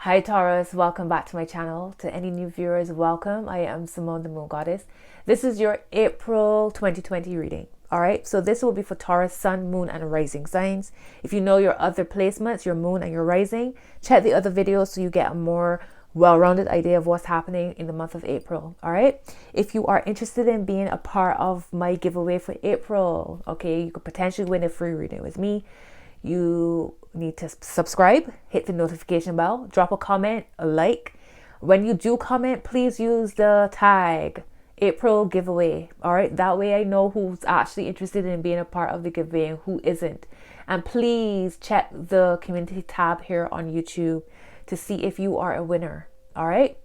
Hi Taurus, welcome back to my channel. To any new viewers, welcome. I am Simone the Moon Goddess. This is your April 2020 reading. Alright, so this will be for Taurus, Sun, Moon, and Rising signs. If you know your other placements, your Moon and your Rising, check the other videos so you get a more well-rounded idea of what's happening in the month of April. Alright, if you are interested in being a part of my giveaway for April, okay, you could potentially win a free reading with me. You need to subscribe, hit the notification bell, drop a comment, a like. When you do comment, please use the tag April giveaway. All right, that way I know who's actually interested in being a part of the giveaway and who isn't. And please check the community tab here on YouTube to see if you are a winner. All right,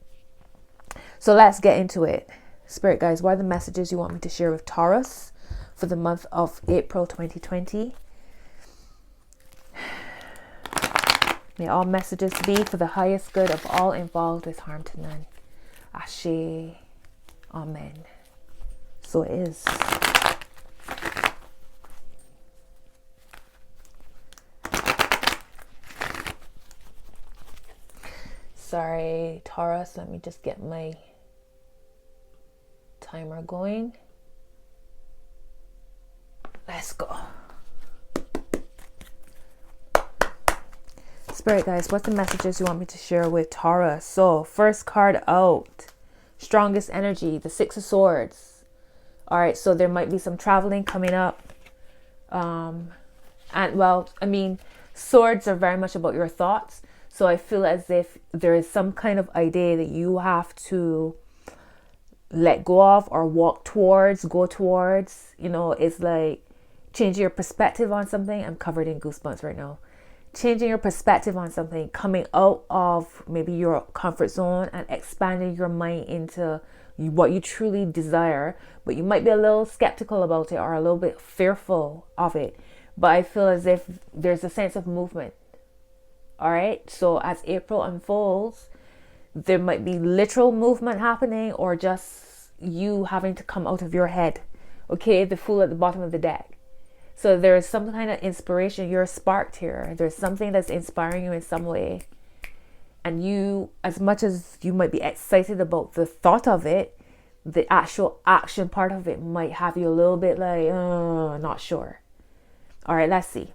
so let's get into it. Spirit guys, what are the messages you want me to share with Taurus for the month of April 2020? May all messages be for the highest good of all involved with harm to none. Ashe. Amen. So it is. Sorry, Taurus. Let me just get my timer going. Let's go. Spirit guys, what's the messages you want me to share with Taurus? So first card out, strongest energy, the Six of Swords. All right, so there might be some traveling coming up. And well, I mean, swords are very much about your thoughts. So I feel as if there is some kind of idea that you have to let go of or walk towards, go towards. You know, it's like changing your perspective on something. I'm covered in goosebumps right now. Changing your perspective on something, coming out of maybe your comfort zone and expanding your mind into what you truly desire, but you might be a little skeptical about it or a little bit fearful of it. But I feel as if there's a sense of movement. All right, so as April unfolds, there might be literal movement happening or just you having to come out of your head. Okay, the Fool at the bottom of the deck. So there's some kind of inspiration. You're sparked here. There's something that's inspiring you in some way. And you, as much as you might be excited about the thought of it, the actual action part of it might have you a little bit like, not sure. All right, let's see.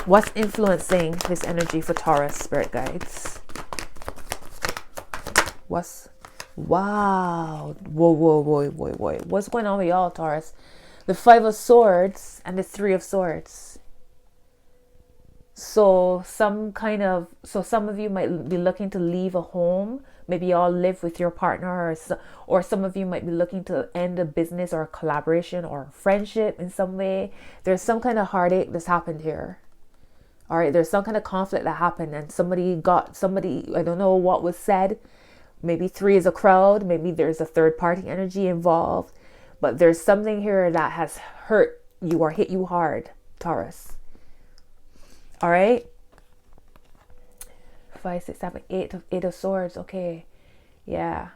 What's influencing this energy for Taurus, spirit guides? Wow. Whoa. What's going on with y'all, Taurus? The Five of Swords and the Three of Swords. So some of you might be looking to leave a home. Maybe y'all live with your partner, or some of you might be looking to end a business or a collaboration or a friendship in some way. There's some kind of heartache that's happened here. All right, there's some kind of conflict that happened and somebody, I don't know what was said. Maybe three is a crowd. Maybe there's a third party energy involved. But there's something here that has hurt you or hit you hard, Taurus. All right. 5, 6, 7, 8. Eight of Swords. Okay. Yeah.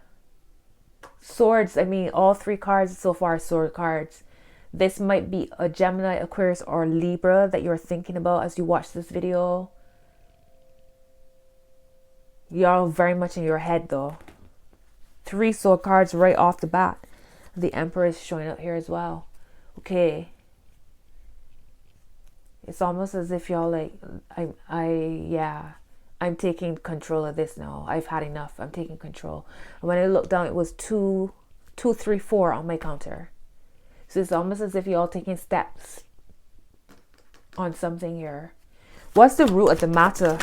Swords. I mean, all three cards so far are sword cards. This might be a Gemini, Aquarius, or Libra that you're thinking about as you watch this video. You're very much in your head, though. 3 sword cards right off the bat. The Emperor is showing up here as well. Okay. It's almost as if y'all like, I'm taking control of this now. I've had enough. I'm taking control. And when I looked down, it was 2, 3, 4 on my counter. So it's almost as if y'all taking steps on something here. What's the root of the matter?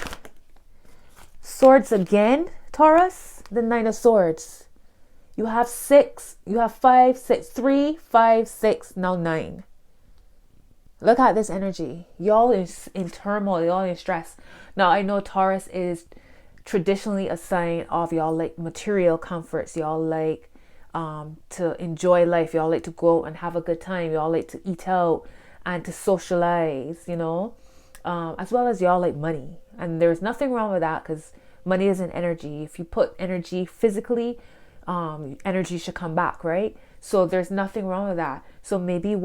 Swords again, Taurus? The Nine of Swords. You have 6, you have 5, 6, 3, 5, 6, now 9. Look at this energy. Y'all is in turmoil, y'all in stress. Now I know Taurus is traditionally a sign of y'all like material comforts. Y'all like to enjoy life. Y'all like to go and have a good time. Y'all like to eat out and to socialize, you know, as well as y'all like money. And there's nothing wrong with that because money is an energy. If you put energy physically, energy should come back, right? So there's nothing wrong with that. So maybe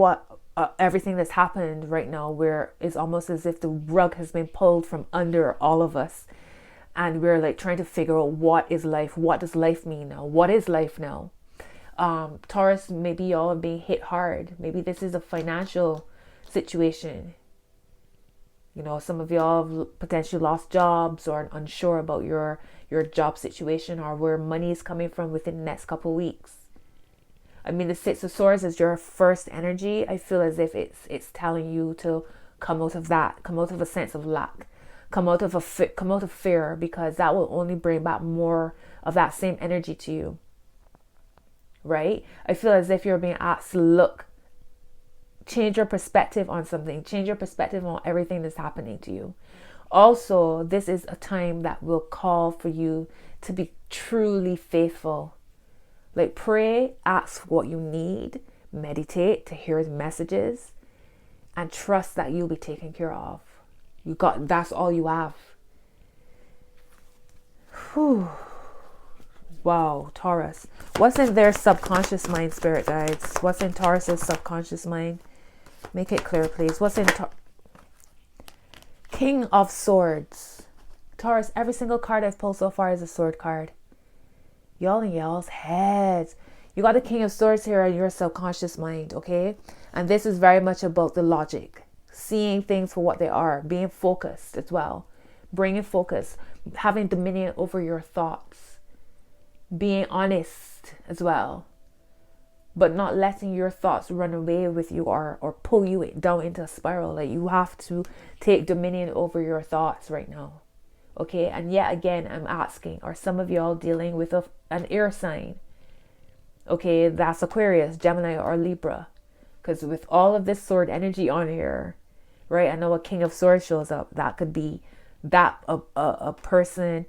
everything that's happened right now, where it's almost as if the rug has been pulled from under all of us, And we're like trying to figure out what is life, what does life mean now, what is life now. Taurus, maybe y'all are being hit hard. Maybe this is a financial situation. You know, some of y'all have potentially lost jobs or are unsure about your job situation or where money is coming from within the next couple of weeks. I mean, the Six of Swords is your first energy. I feel as if it's telling you to come out of that, come out of a sense of lack, come out of fear, because that will only bring back more of that same energy to you. Right? I feel as if you're being asked to look, change your perspective on something, change your perspective on everything that's happening to you. Also, this is a time that will call for you to be truly faithful. Like, pray, ask what you need, meditate to hear his messages, and trust that you'll be taken care of. That's all you have. Whew. Wow, Taurus. What's in their subconscious mind, spirit guides? What's in Taurus's subconscious mind? Make it clear, please. What's in King of Swords? Taurus, every single card I've pulled so far is a sword card. Y'all in y'all's heads. You got the King of Swords here in your subconscious mind, okay? And this is very much about the logic. Seeing things for what they are. Being focused as well. Bringing focus. Having dominion over your thoughts. Being honest as well. But not letting your thoughts run away with you or pull you down into a spiral. Like, you have to take dominion over your thoughts right now. Okay, and yet again, I'm asking, are some of y'all dealing with an air sign? Okay, that's Aquarius, Gemini, or Libra. Because with all of this sword energy on here, right, I know a King of Swords shows up. That could be a person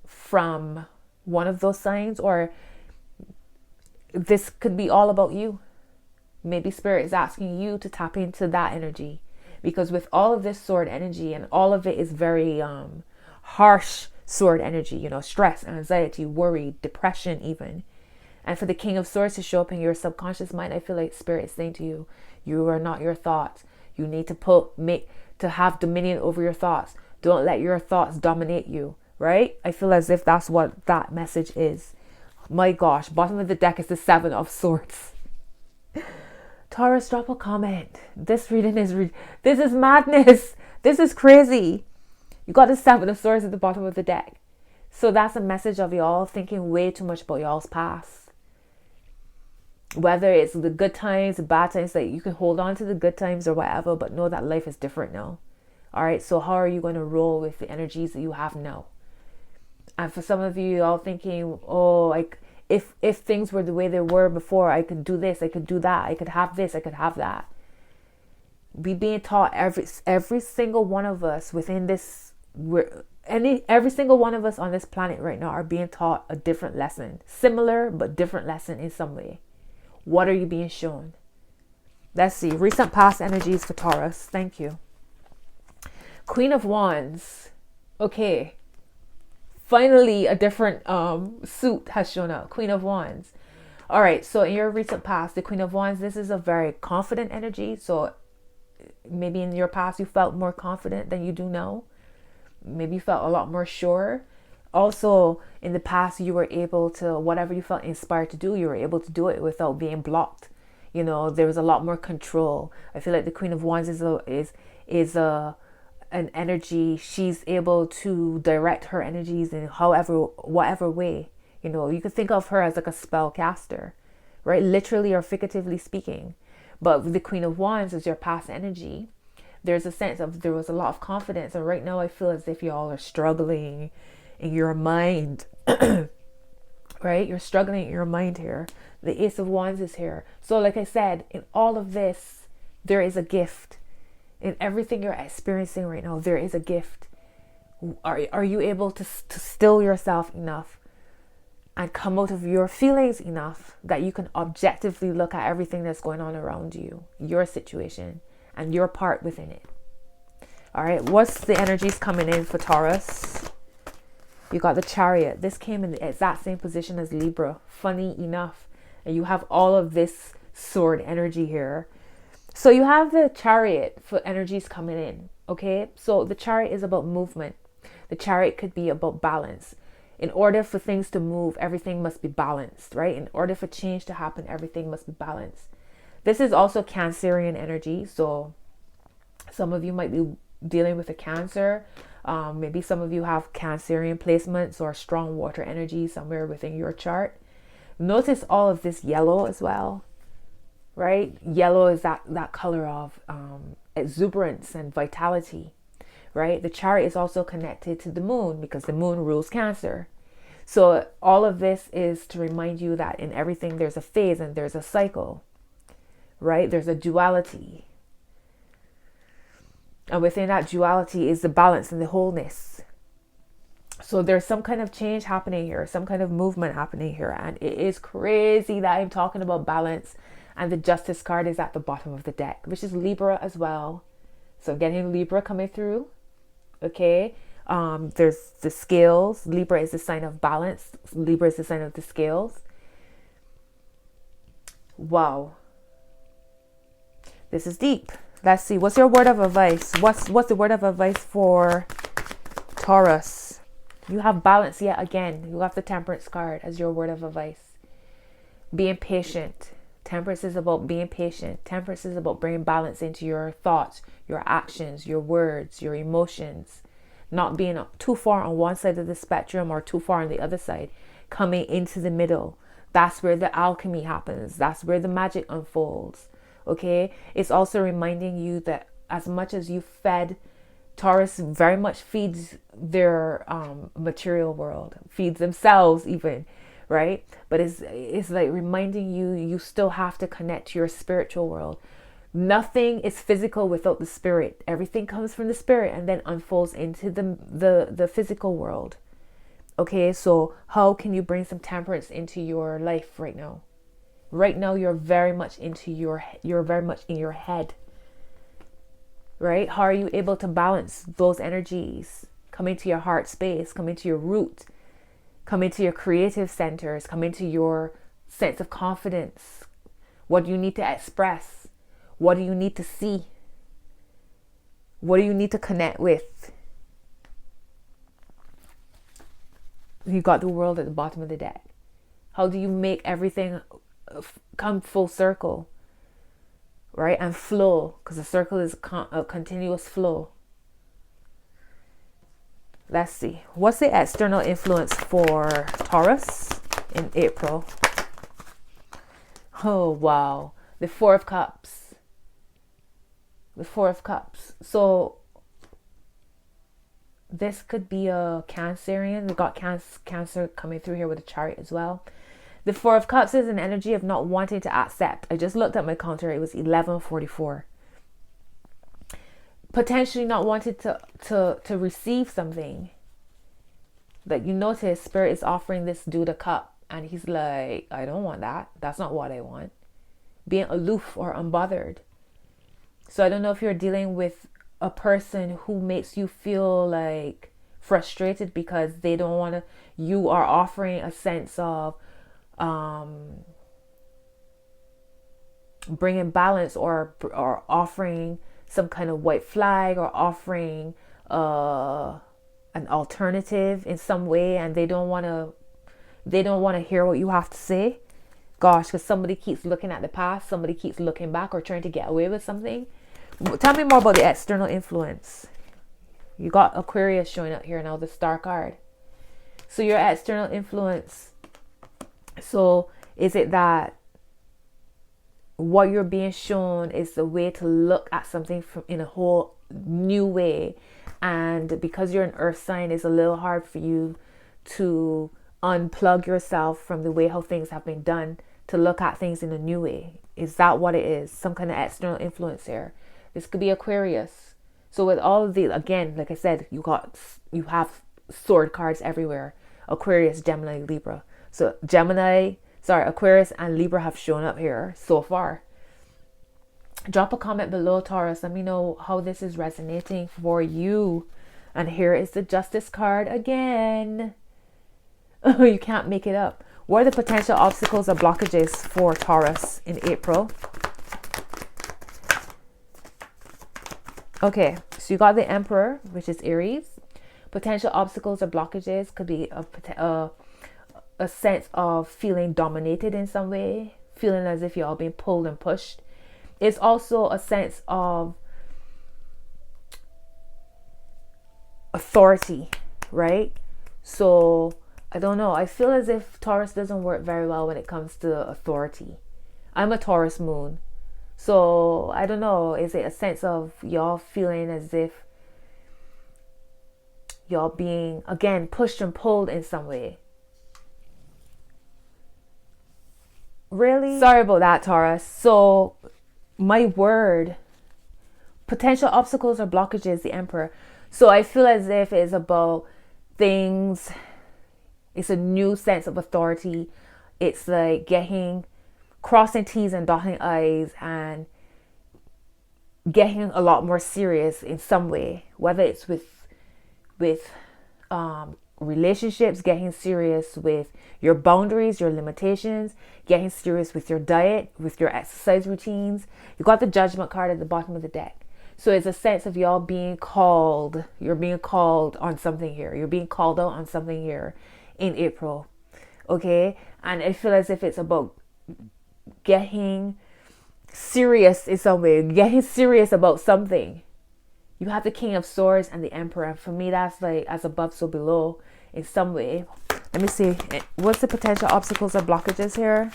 from one of those signs, or this could be all about you. Maybe Spirit is asking you to tap into that energy. Because with all of this sword energy, and all of it is very harsh sword energy, you know, stress, anxiety, worry, depression even. And for the King of Swords to show up in your subconscious mind, I feel like Spirit is saying to you, you are not your thoughts. You need to have dominion over your thoughts. Don't let your thoughts dominate you, right? I feel as if that's what that message is. My gosh, bottom of the deck is the Seven of Swords. Taurus, drop a comment. This reading this is madness. This is crazy. You got the Seven of Swords at the bottom of the deck. So that's a message of y'all thinking way too much about y'all's past. Whether it's the good times, the bad times, like you can hold on to the good times or whatever, but know that life is different now. All right, so how are you going to roll with the energies that you have now? And for some of you, y'all thinking, oh, like, if things were the way they were before, I could do this, I could do that, I could have this, I could have that. We being taught every single one of us within this, every single one of us on this planet right now are being taught a different lesson, similar but different lesson in some way. What are you being shown? Let's see. Recent past energies for Taurus. Thank you. Queen of Wands. Okay. Finally, a different suit has shown up. Queen of Wands. All right. So in your recent past, the Queen of Wands, this is a very confident energy. So maybe in your past, you felt more confident than you do now. Maybe you felt a lot more sure. Also, in the past, you were able to, whatever you felt inspired to do, you were able to do it without being blocked. You know, there was a lot more control. I feel like the Queen of Wands is an energy. She's able to direct her energies in whatever way. You know, you could think of her as like a spell caster, right? Literally or figuratively speaking. But with the Queen of Wands is your past energy. There's a sense of, there was a lot of confidence. And right now I feel as if y'all are struggling in your mind, right? You're struggling in your mind here. The Ace of Wands is here. So like I said, in all of this, there is a gift. In everything you're experiencing right now, there is a gift. Are you able to still yourself enough and come out of your feelings enough that you can objectively look at everything that's going on around you, your situation, and your part within it? All right, what's the energies coming in for Taurus? You got the Chariot. This came in the exact same position as Libra, funny enough. And you have all of this sword energy here. So you have the Chariot for energies coming in, Okay, so the Chariot is about movement. The Chariot could be about balance. In order for things to move, everything must be balanced, right? In order for change to happen, everything must be balanced. This is also Cancerian energy. So some of you might be dealing with a Cancer. Maybe some of you have Cancerian placements or strong water energy somewhere within your chart. Notice all of this yellow as well, right? Yellow is that color of exuberance and vitality, right? The Chariot is also connected to the moon because the moon rules Cancer. So all of this is to remind you that in everything there's a phase and there's a cycle, right? There's a duality. And within that duality is the balance and the wholeness. So there's some kind of change happening here, some kind of movement happening here. And it is crazy that I'm talking about balance. And the Justice card is at the bottom of the deck, which is Libra as well. So getting Libra coming through. Okay. There's the scales. Libra is the sign of balance. Libra is the sign of the scales. Wow. This is deep. Let's see. What's your word of advice? What's the word of advice for Taurus? You have balance yet again. You have the Temperance card as your word of advice. Being patient. Temperance is about being patient. Temperance is about bringing balance into your thoughts, your actions, your words, your emotions. Not being too far on one side of the spectrum or too far on the other side. Coming into the middle. That's where the alchemy happens. That's where the magic unfolds. Okay, it's also reminding you that as much as you fed, Taurus very much feeds their material world, feeds themselves even, right? But it's like reminding you, you still have to connect to your spiritual world. Nothing is physical without the spirit. Everything comes from the spirit and then unfolds into the physical world. Okay, so how can you bring some temperance into your life right now? Right now, you're very much in your head, right? How are you able to balance those energies? Come into your heart space, come into your root, come into your creative centers, come into your sense of confidence. What do you need to express? What do you need to see? What do you need to connect with? You got the World at the bottom of the deck. How do you make everything come full circle, right? And flow, because the circle is a continuous flow. Let's see. What's the external influence for Taurus in April? Oh, wow. The Four of Cups. The Four of Cups. So this could be a Cancerian. We got Cancer coming through here with the Chariot as well. The Four of Cups is an energy of not wanting to accept. I just looked at my counter. It was 1144. Potentially not wanting to receive something. That you notice Spirit is offering this dude a cup. And he's like, I don't want that. That's not what I want. Being aloof or unbothered. So I don't know if you're dealing with a person who makes you feel like frustrated because they don't want to. You are offering a sense of bringing balance or offering some kind of white flag or offering an alternative in some way, and they don't want to hear what you have to say. Gosh, because somebody keeps looking at the past, somebody keeps looking back or trying to get away with something. Tell me more about the external influence. You got Aquarius showing up here now, the Star card. So your external influence. So is it that what you're being shown is the way to look at something from in a whole new way, and because you're an earth sign, it's a little hard for you to unplug yourself from the way how things have been done to look at things in a new way? Is that what it is? Some kind of external influence here. This could be Aquarius. So with all of these, again, like I said, you have sword cards everywhere. Aquarius, Gemini, Libra. So Aquarius and Libra have shown up here so far. Drop a comment below, Taurus. Let me know how this is resonating for you. And here is the Justice card again. Oh, you can't make it up. What are the potential obstacles or blockages for Taurus in April? Okay, so you got the Emperor, which is Aries. Potential obstacles or blockages could be a sense of feeling dominated in some way, feeling as if you're all being pulled and pushed. It's also a sense of authority, right? So I don't know. I feel as if Taurus doesn't work very well when it comes to authority. I'm a Taurus moon. So I don't know. Is it a sense of y'all feeling as if y'all being, again, pushed and pulled in some way? Really? Sorry about that, Taurus. So my word, potential obstacles or blockages, the Emperor. So I feel as if it's about things. It's a new sense of authority. It's like crossing T's and dotting I's and getting a lot more serious in some way, whether it's with relationships, getting serious with your boundaries, your limitations, getting serious with your diet, with your exercise routines. You got the Judgment card at the bottom of the deck. So it's a sense of y'all being called. You're being called on something here. You're being called out on something here in April. Okay? And I feel as if it's about getting serious in some way. Getting serious about something. You have the King of Swords and the Emperor. For me, that's like as above, so below in some way. Let me see. What's the potential obstacles or blockages here?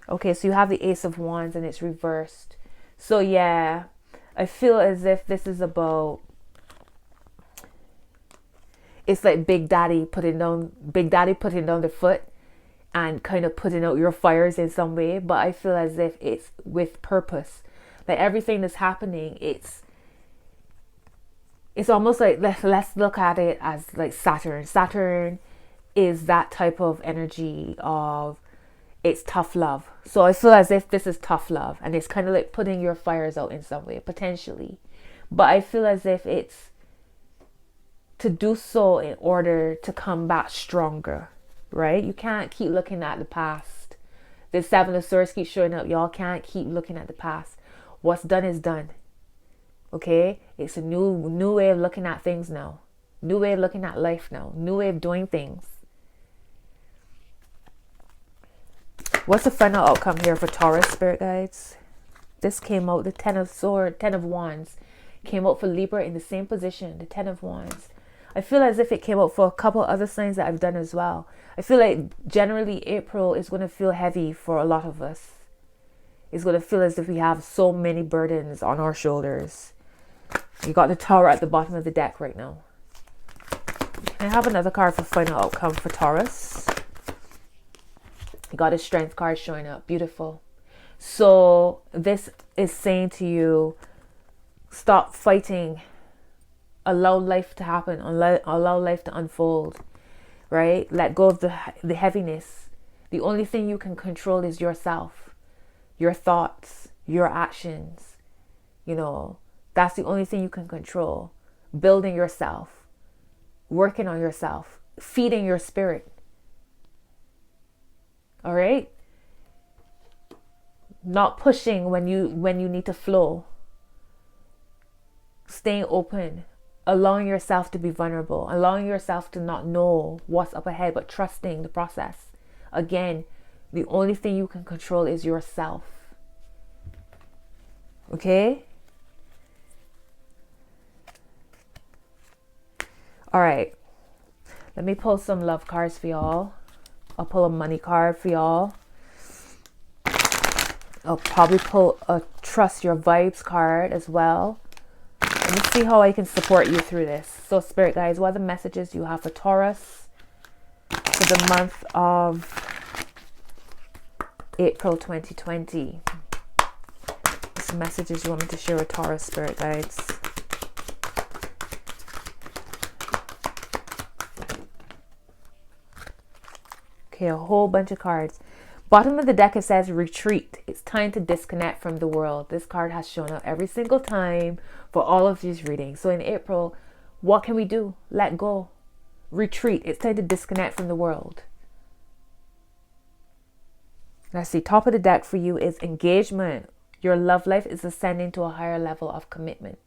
Okay, so you have the Ace of Wands and it's reversed. So yeah, I feel as if this is about, it's like Big Daddy putting down the foot and kind of putting out your fires in some way. But I feel as if it's with purpose. Like everything that's happening, it's almost like, let's look at it as like Saturn. Saturn is that type of energy of, it's tough love. So I feel as if this is tough love and it's kind of like putting your fires out in some way, potentially. But I feel as if it's to do so in order to come back stronger, right? You can't keep looking at the past. The Seven of Swords keeps showing up. Y'all can't keep looking at the past. What's done is done. Okay? It's a new way of looking at things now. New way of looking at life now. New way of doing things. What's the final outcome here for Taurus, Spirit Guides? This came out, the Ten of Wands came out for Libra in the same position, the Ten of Wands. I feel as if it came out for a couple other signs that I've done as well. I feel like generally April is going to feel heavy for a lot of us. It's going to feel as if we have so many burdens on our shoulders. You got the Tower at the bottom of the deck right now. I have another card for final outcome for Taurus. You got a Strength card showing up. Beautiful. So this is saying to you, stop fighting. Allow life to happen. Allow life to unfold. Right? Let go of the heaviness. The only thing you can control is yourself. Your thoughts. Your actions. You know, that's the only thing you can control. Building yourself. Working on yourself. Feeding your spirit. All right? Not pushing when you need to flow. Staying open. Allowing yourself to be vulnerable. Allowing yourself to not know what's up ahead, but trusting the process. Again, the only thing you can control is yourself. Okay? All right. Let me pull some love cards for y'all. I'll pull a money card for y'all. I'll probably pull a Trust Your Vibes card as well. Let me see how I can support you through this. So Spirit Guides, what are the messages you have for Taurus for the month of April 2020? What's the messages you want me to share with Taurus, Spirit Guides? Okay, a whole bunch of cards. Bottom of the deck, it says retreat. It's time to disconnect from the world. This card has shown up every single time for all of these readings. So in April, what can we do? Let go. Retreat. It's time to disconnect from the world. Let's see. Top of the deck for you is engagement. Your love life is ascending to a higher level of commitment.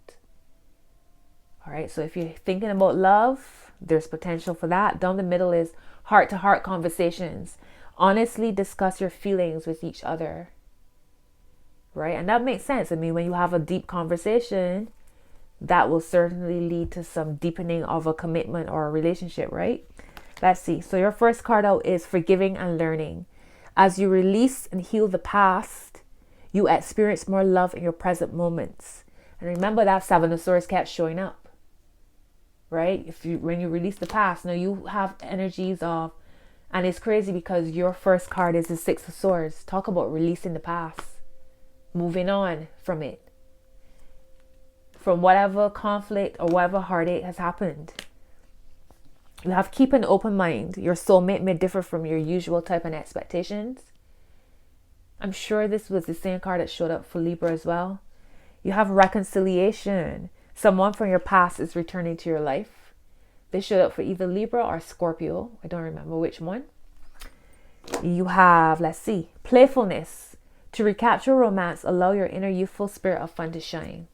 All right, so if you're thinking about love, there's potential for that. Down the middle is heart-to-heart conversations. Honestly discuss your feelings with each other. Right? And that makes sense. I mean, when you have a deep conversation, that will certainly lead to some deepening of a commitment or a relationship, right? Let's see. So your first card out is forgiving and learning. As you release and heal the past, you experience more love in your present moments. And remember that Seven of Swords kept showing up, right? When you release the past, now you have energies of, and it's crazy because your first card is the Six of Swords. Talk about releasing the past, moving on from it, from whatever conflict or whatever heartache has happened. You have keep an open mind. Your soulmate may differ from your usual type and expectations. I'm sure this was the same card that showed up for Libra as well. You have reconciliation. Someone from your past is returning to your life. They showed up for either Libra or Scorpio. I don't remember which one. You have, let's see, playfulness. To recapture romance, allow your inner youthful spirit of fun to shine.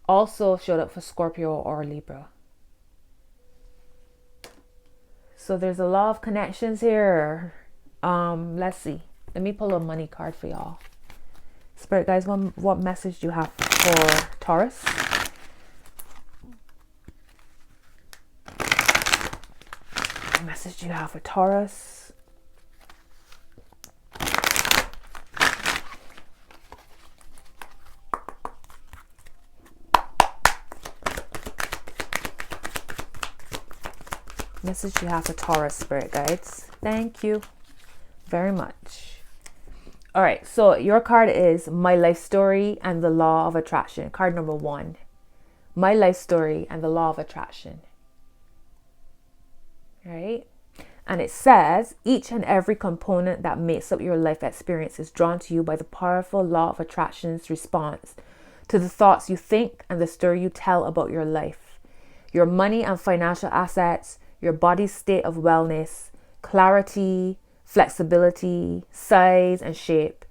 Also showed up for Scorpio or Libra. So there's a lot of connections here. Let's see. Let me pull a money card for y'all. Spirit guys, what message do you have for Taurus? What message do you have for Taurus? Message you have for Taurus, spirit guides. Thank you very much. All right, so your card is My Life Story and the Law of Attraction. Card number 1. My Life Story and the Law of Attraction. All right. And it says, each and every component that makes up your life experience is drawn to you by the powerful law of attraction's response to the thoughts you think and the story you tell about your life. Your money and financial assets, your body's state of wellness, clarity, flexibility, size and shape,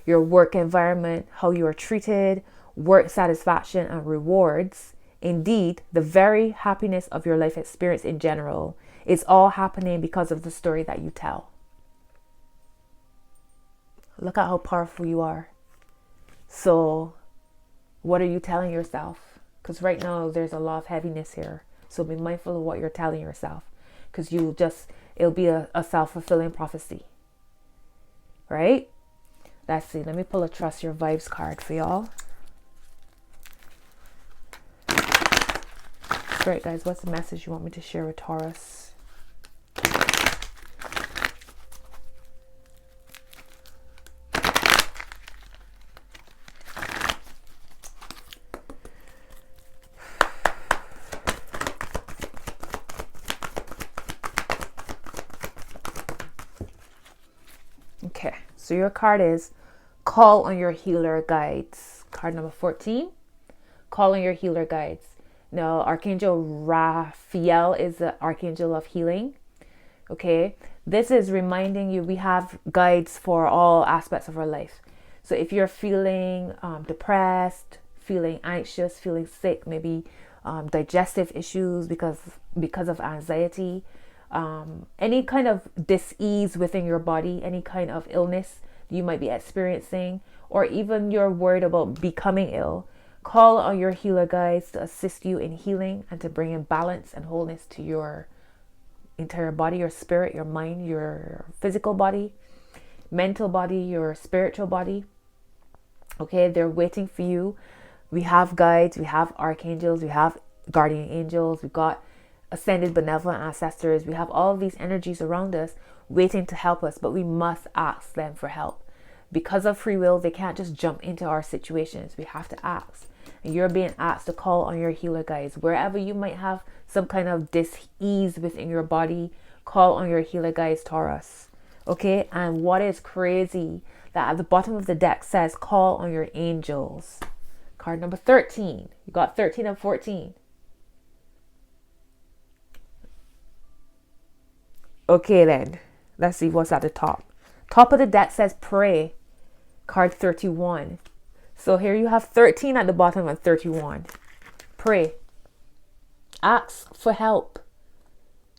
your work environment, how you are treated, work satisfaction and rewards. Indeed, the very happiness of your life experience in general is all happening because of the story that you tell. Look at how powerful you are. So, what are you telling yourself? Because right now there's a lot of heaviness here. So be mindful of what you're telling yourself, because it'll be a self-fulfilling prophecy. Right? Let's see. Let me pull a Trust Your Vibes card for y'all. Great, guys. What's the message you want me to share with Taurus? Okay, so your card is Call on Your Healer Guides. Card number 14. Call on Your Healer Guides. Now, Archangel Raphael is the Archangel of Healing. Okay, this is reminding you we have guides for all aspects of our life. So if you're feeling depressed, feeling anxious, feeling sick, maybe digestive issues because of anxiety, any kind of dis-ease within your body, any kind of illness you might be experiencing, or even you're worried about becoming ill, call on your healer guides to assist you in healing and to bring in balance and wholeness to your entire body, your spirit, your mind, your physical body, mental body, your spiritual body. Okay, they're waiting for you. We have guides, we have archangels, we have guardian angels, we've got ascended benevolent ancestors. We have all of these energies around us waiting to help us, but we must ask them for help. Because of free will, they can't just jump into our situations. We have to ask. And you're being asked to call on your healer guides. Wherever you might have some kind of dis-ease within your body, call on your healer guides, Taurus. Okay, and what is crazy, that at the bottom of the deck says, call on your angels. Card number 13. You got 13 and 14. Okay then, let's see what's at the top. Top of the deck says pray. Card 31. So here you have 13 at the bottom and 31. Pray. Ask for help.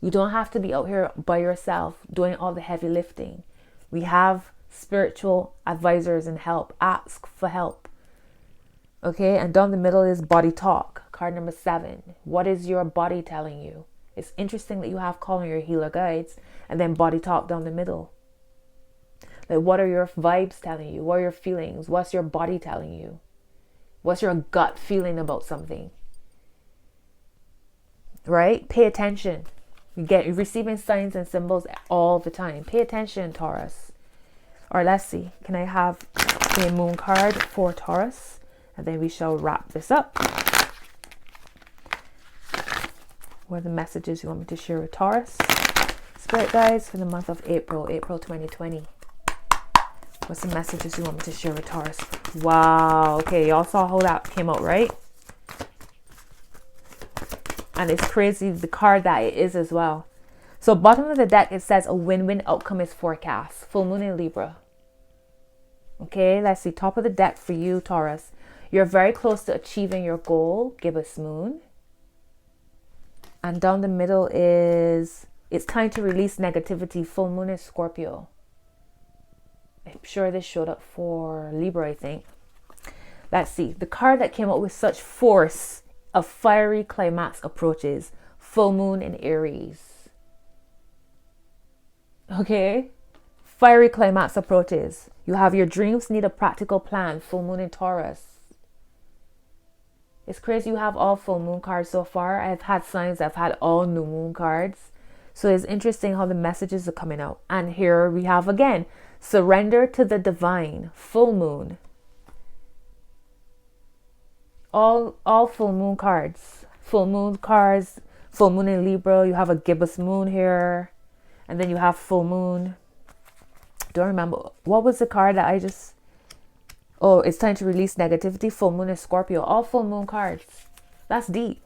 You don't have to be out here by yourself doing all the heavy lifting. We have spiritual advisors and help. Ask for help. Okay, and down the middle is body talk. Card number 7. What is your body telling you? It's interesting that you have calling your healer guides and then body talk down the middle. Like, what are your vibes telling you? What are your feelings? What's your body telling you? What's your gut feeling about something? Right? Pay attention. You're receiving signs and symbols all the time. Pay attention, Taurus. All right, let's see. Can I have a moon card for Taurus? And then we shall wrap this up. What are the messages you want me to share with Taurus? Spirit guides for the month of April 2020. What's the messages you want me to share with Taurus? Wow. Okay, y'all saw how that came out, right? And it's crazy the card that it is as well. So bottom of the deck, it says a win-win outcome is forecast. Full moon in Libra. Okay, let's see. Top of the deck for you, Taurus. You're very close to achieving your goal. Gibbous moon. And down the middle is, it's time to release negativity. Full moon is Scorpio. I'm sure this showed up for Libra, I think. Let's see. The card that came out with such force, a fiery climax approaches. Full moon in Aries. Okay. Fiery climax approaches. You have your dreams need a practical plan. Full moon in Taurus. It's crazy you have all full moon cards so far. I've had signs, I've had all new moon cards. So it's interesting how the messages are coming out. And here we have again, surrender to the divine. Full moon. All full moon cards. Full moon cards. Full moon in Libra. You have a gibbous moon here. And then you have full moon. Don't remember. What was the card that I just... Oh, it's time to release negativity. Full moon is Scorpio. All full moon cards. That's deep.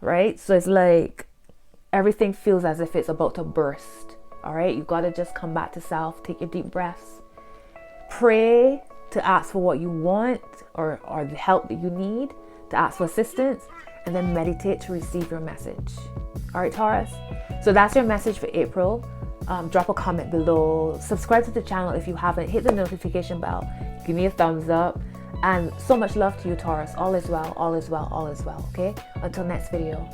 Right? So it's like everything feels as if it's about to burst. All right? You got to just come back to self. Take your deep breaths. Pray to ask for what you want or the help that you need. To ask for assistance. And then meditate to receive your message. All right, Taurus? So that's your message for April. Drop a comment below. Subscribe to the channel if you haven't. Hit the notification bell. Give me a thumbs up. And so much love to you, Taurus. All is well, all is well, all is well. Okay? Until next video.